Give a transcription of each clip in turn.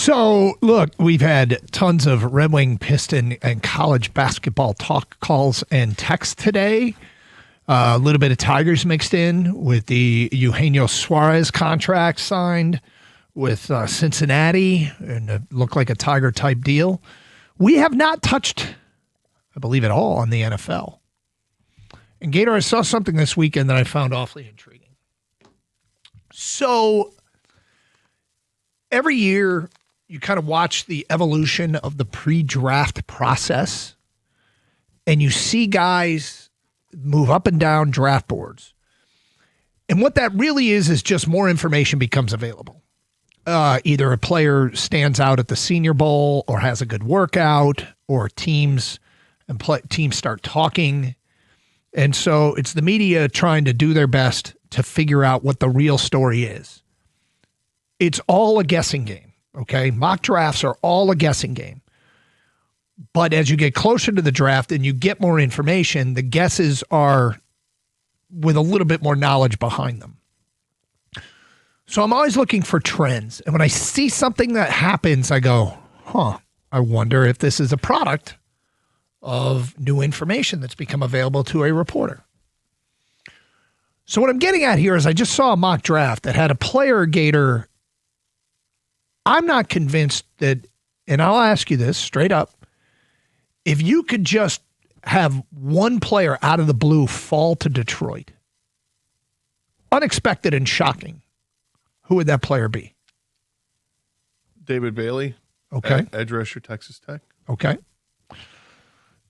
So, look, we've had tons of Red Wing, Piston, and college basketball talk calls and text today. A little bit of Tigers mixed in with the Eugenio Suarez contract signed with Cincinnati, and it looked like a Tiger-type deal. We have not touched, I believe, at all on the NFL. And Gator, I saw something this weekend that I found awfully intriguing. So every year you kind of watch the evolution of the pre-draft process, and you see guys move up and down draft boards. And what that really is just more information becomes available. Either a player stands out at the Senior Bowl or has a good workout, or teams start talking. And so it's the media trying to do their best to figure out what the real story is. It's all a guessing game, okay? Mock drafts are all a guessing game. But as you get closer to the draft and you get more information, the guesses are with a little bit more knowledge behind them. So I'm always looking for trends. And when I see something that happens, I go, I wonder if this is a product of new information that's become available to a reporter. So what I'm getting at here is I just saw a mock draft that had a player, Gator. I'm not convinced that, and I'll ask you this straight up, if you could just have one player out of the blue fall to Detroit, unexpected and shocking, who would that player be? David Bailey. Okay. Edge rusher, Texas Tech. Okay.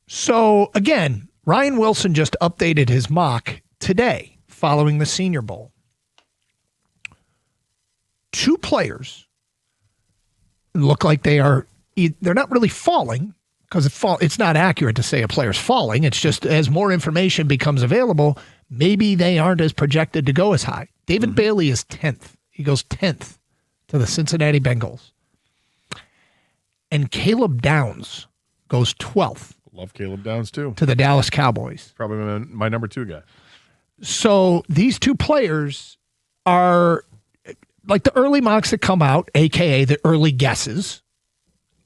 So, again, Ryan Wilson just updated his mock today following the Senior Bowl. Two players look like they're not really falling, because it's not accurate to say a player's falling. It's just as more information becomes available, maybe they aren't as projected to go as high. David Bailey is 10th. He goes 10th to the Cincinnati Bengals. And Caleb Downs goes 12th. Love Caleb Downs, too. To the Dallas Cowboys. Probably my number 2 guy. So these two players are like the early mocks that come out, a.k.a. the early guesses.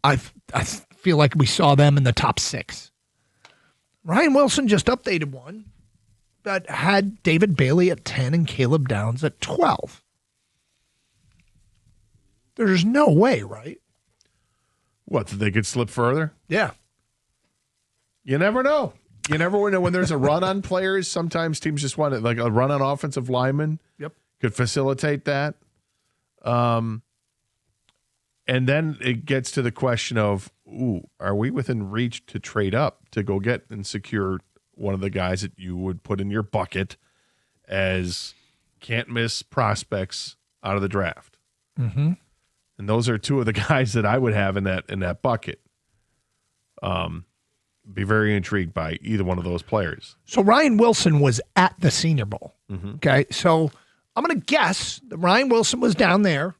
I feel like we saw them in the top 6. Ryan Wilson just updated one that had David Bailey at 10 and Caleb Downs at 12. There's no way, right? What, that they could slip further? Yeah. You never know. You never know when there's a run on players. Sometimes teams just want it, like a run on offensive linemen. Yep. Could facilitate that. And then it gets to the question of, are we within reach to trade up to go get and secure one of the guys that you would put in your bucket as can't miss prospects out of the draft? Mm-hmm. And those are two of the guys that I would have in that bucket. Be very intrigued by either one of those players. So Ryan Wilson was at the Senior Bowl. Mm-hmm. Okay, so I'm going to guess that Ryan Wilson was down there.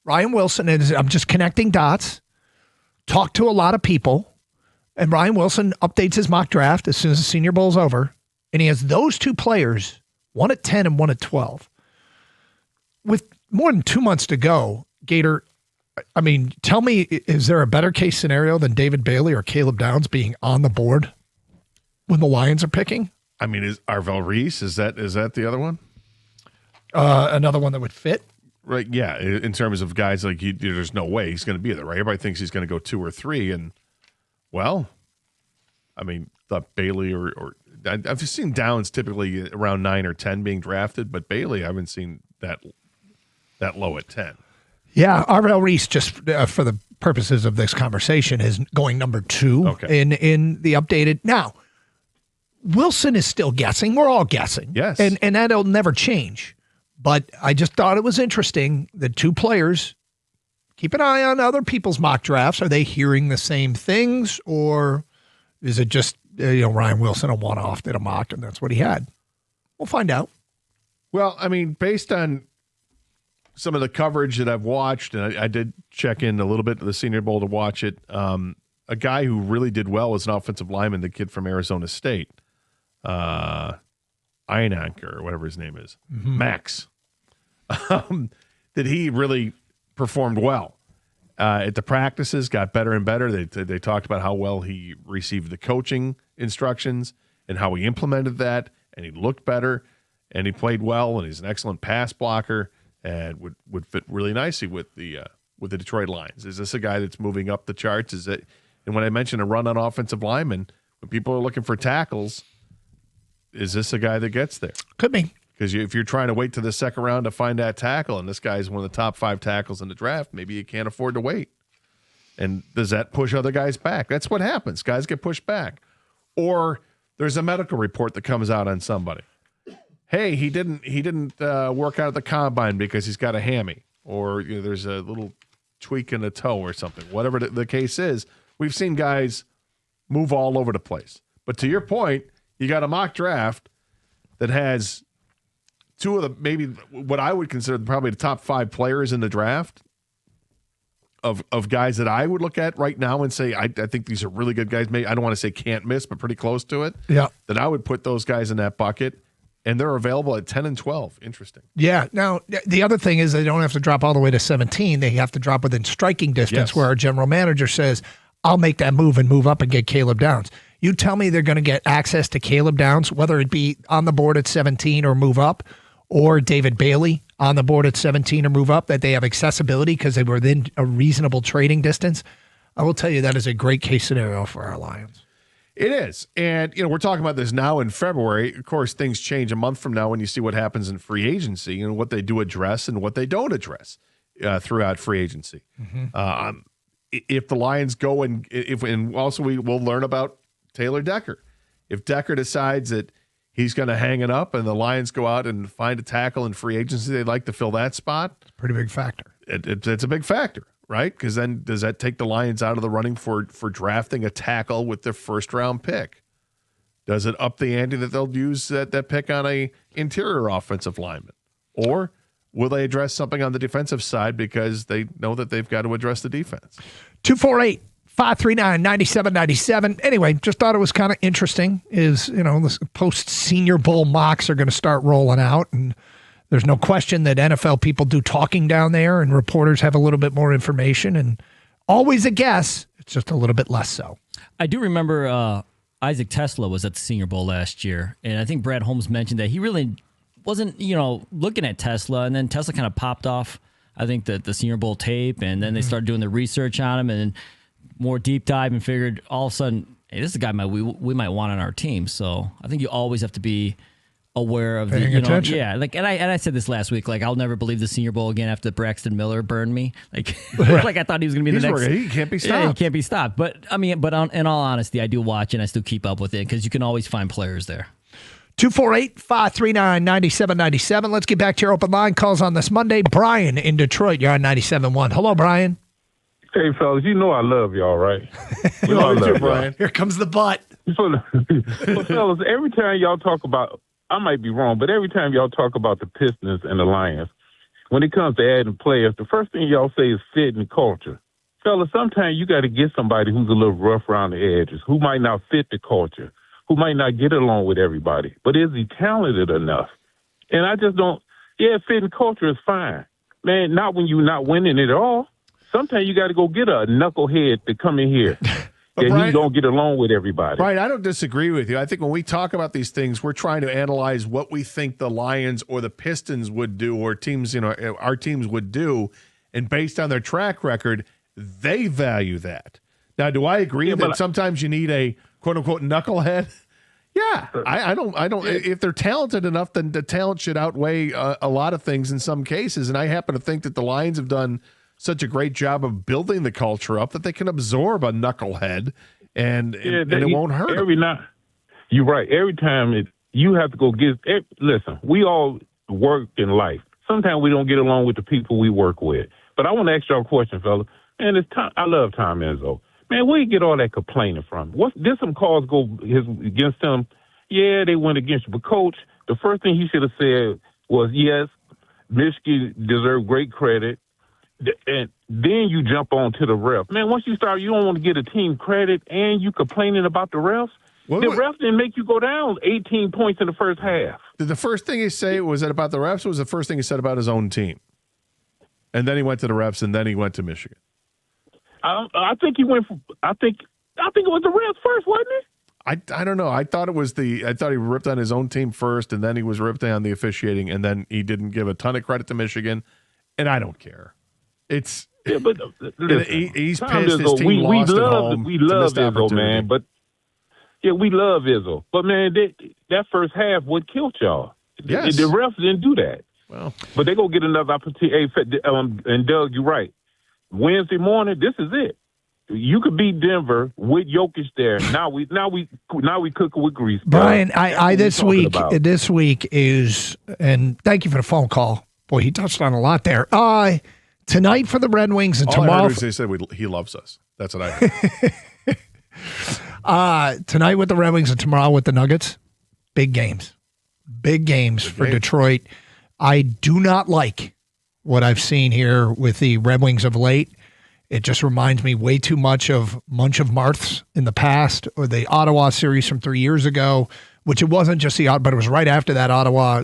Ryan Wilson is, I'm just connecting dots, talked to a lot of people, and Ryan Wilson updates his mock draft as soon as the Senior Bowl's over, and he has those two players, one at 10 and one at 12. With more than 2 months to go, Gator, I mean, tell me, is there a better case scenario than David Bailey or Caleb Downs being on the board when the Lions are picking? I mean, is Arvell Reese, is that the other one? Another one that would fit? Right, yeah. In terms of guys, like, there's no way he's going to be there, right? Everybody thinks he's going to go 2 or 3, and, well, I mean, thought Bailey or I've just seen Downs typically around 9 or 10 being drafted, but Bailey I haven't seen that low at 10. Yeah, Arvell Reese, just for the purposes of this conversation, is going number 2 in the updated. Now, Wilson is still guessing. We're all guessing. Yes. And that'll never change. But I just thought it was interesting that two players, keep an eye on other people's mock drafts. Are they hearing the same things, or is it just, Ryan Wilson, a one-off, did a mock, and that's what he had? We'll find out. Well, I mean, based on some of the coverage that I've watched, and I did check in a little bit to the Senior Bowl to watch it, a guy who really did well was an offensive lineman, the kid from Arizona State, Einanker, or whatever his name is, Max, that he really performed well. at the practices, got better and better. They talked about how well he received the coaching instructions and how he implemented that, and he looked better, and he played well, and he's an excellent pass blocker and would fit really nicely with the Detroit Lions. Is this a guy that's moving up the charts? Is it? And when I mentioned a run on offensive linemen, when people are looking for tackles, is this a guy that gets there? Could be. Because if you're trying to wait to the second round to find that tackle, and this guy's one of the top 5 tackles in the draft, maybe you can't afford to wait. And does that push other guys back? That's what happens. Guys get pushed back. Or there's a medical report that comes out on somebody. Hey, he didn't work out at the combine because he's got a hammy, or there's a little tweak in the toe or something. Whatever the case is, we've seen guys move all over the place. But to your point, you got a mock draft that has two of the maybe what I would consider probably the top 5 players in the draft of guys that I would look at right now and say I think these are really good guys. Maybe I don't want to say can't miss, but pretty close to it. Yeah, that I would put those guys in that bucket. And they're available at 10 and 12. Interesting. Yeah. Now, the other thing is they don't have to drop all the way to 17. They have to drop within striking distance where our general manager says, I'll make that move and move up and get Caleb Downs. You tell me they're going to get access to Caleb Downs, whether it be on the board at 17 or move up, or David Bailey on the board at 17 or move up, that they have accessibility because they were within a reasonable trading distance. I will tell you that is a great case scenario for our Lions. It is. And, we're talking about this now in February. Of course, things change a month from now when you see what happens in free agency and what they do address and what they don't address throughout free agency. Mm-hmm. If the Lions go and also we'll learn about Taylor Decker. If Decker decides that he's going to hang it up and the Lions go out and find a tackle in free agency they'd like to fill that spot. It's a pretty big factor. It's a big factor. Right? Because then does that take the Lions out of the running for drafting a tackle with their first-round pick? Does it up the ante that they'll use that pick on a interior offensive lineman? Or will they address something on the defensive side because they know that they've got to address the defense? 248-539-9797. Anyway, just thought it was kind of interesting is, this post-Senior Bowl mocks are going to start rolling out, and there's no question that NFL people do talking down there and reporters have a little bit more information and always a guess. It's just a little bit less so. I do remember Isaac Tesla was at the Senior Bowl last year, and I think Brad Holmes mentioned that he really wasn't, looking at Tesla, and then Tesla kind of popped off, I think, the Senior Bowl tape, and then they started doing the research on him and more deep dive and figured all of a sudden, hey, this is a guy we might want on our team. So I think you always have to be aware of paying attention. Yeah. Like, and I said this last week. Like, I'll never believe the Senior Bowl again after Braxton Miller burned me. Like, like I thought he was going to be the next. He can't be stopped. Yeah, he can't be stopped. But I mean, in all honesty, I do watch and I still keep up with it because you can always find players there. 248-539-9797. Let's get back to your open line calls on this Monday. Brian in Detroit, you're on 97.1. Hello, Brian. Hey, fellas, you know I love y'all, right? You know I love you, Brian. Here comes the butt. So, fellas, every time y'all talk about, I might be wrong, but every time y'all talk about the Pistons and the Lions, when it comes to adding players, the first thing y'all say is fit and culture. Fellas, sometimes you got to get somebody who's a little rough around the edges, who might not fit the culture, who might not get along with everybody, but is he talented enough? And I just don't, fit and culture is fine. Man, not when you're not winning it all. Sometimes you got to go get a knucklehead to come in here. That he don't get along with everybody. Right, I don't disagree with you. I think when we talk about these things, we're trying to analyze what we think the Lions or the Pistons would do, or teams, our teams would do, and based on their track record, they value that. Now, do I agree that sometimes you need a quote unquote knucklehead? Yeah, I don't. If they're talented enough, then the talent should outweigh a lot of things in some cases. And I happen to think that the Lions have done such a great job of building the culture up that they can absorb a knucklehead and it won't hurt. You're right. Every time you have to go listen, we all work in life. Sometimes we don't get along with the people we work with. But I want to ask y'all a question, fella. Man, I love Tom Izzo. Man, where you get all that complaining from? Did some calls go against him? Yeah, they went against you. But, Coach, the first thing he should have said was, yes, Michigan deserved great credit. And then you jump on to the ref. Man, once you start, you don't want to get a team credit and you complaining about the refs. The refs didn't make you go down 18 points in the first half. Did the first thing he say was that about the refs, or was the first thing he said about his own team? And then he went to the refs, and then he went to Michigan. I think he went. I think it was the Reds first, wasn't it? I don't know. I thought he ripped on his own team first, and then he was ripped on the officiating, and then he didn't give a ton of credit to Michigan, and I don't care. It's but listen, he's pissed. His team we lost at love home. we love It's a missed Izzo, man. opportunity. But we love Izzo. But man, that first half would kill y'all. Yes. The refs didn't do that. Well, but they gonna get another opportunity. And Doug, you're right. Wednesday morning, this is it. You could beat Denver with Jokic there. Now we cooking with grease. Brian, this week is, and thank you for the phone call. Boy, he touched on a lot there. Tonight for the Red Wings and all I tomorrow. heard is they said he loves us. That's what I heard. Tonight with the Red Wings and tomorrow with the Nuggets. Big games for Detroit. I do not like what I've seen here with the Red Wings of late. It just reminds me way too much of Marth's in the past, or the Ottawa series from 3 years ago, which it wasn't just but it was right after that, Ottawa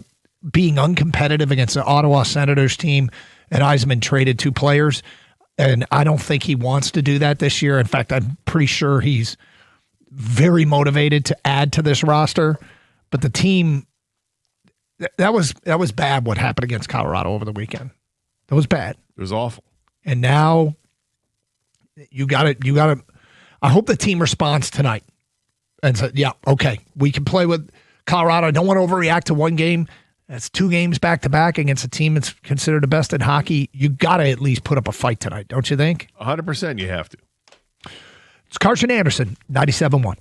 being uncompetitive against the Ottawa Senators team, and Yzerman traded 2 players. And I don't think he wants to do that this year. In fact, I'm pretty sure he's very motivated to add to this roster. But the team, that was bad what happened against Colorado over the weekend. That was bad. It was awful. And now you got to I hope the team responds tonight and said, yeah, okay, we can play with Colorado. I don't want to overreact to one game. That's 2 games back-to-back against a team that's considered the best in hockey. You got to at least put up a fight tonight, don't you think? 100% you have to. It's Karsch and Anderson, 97.1.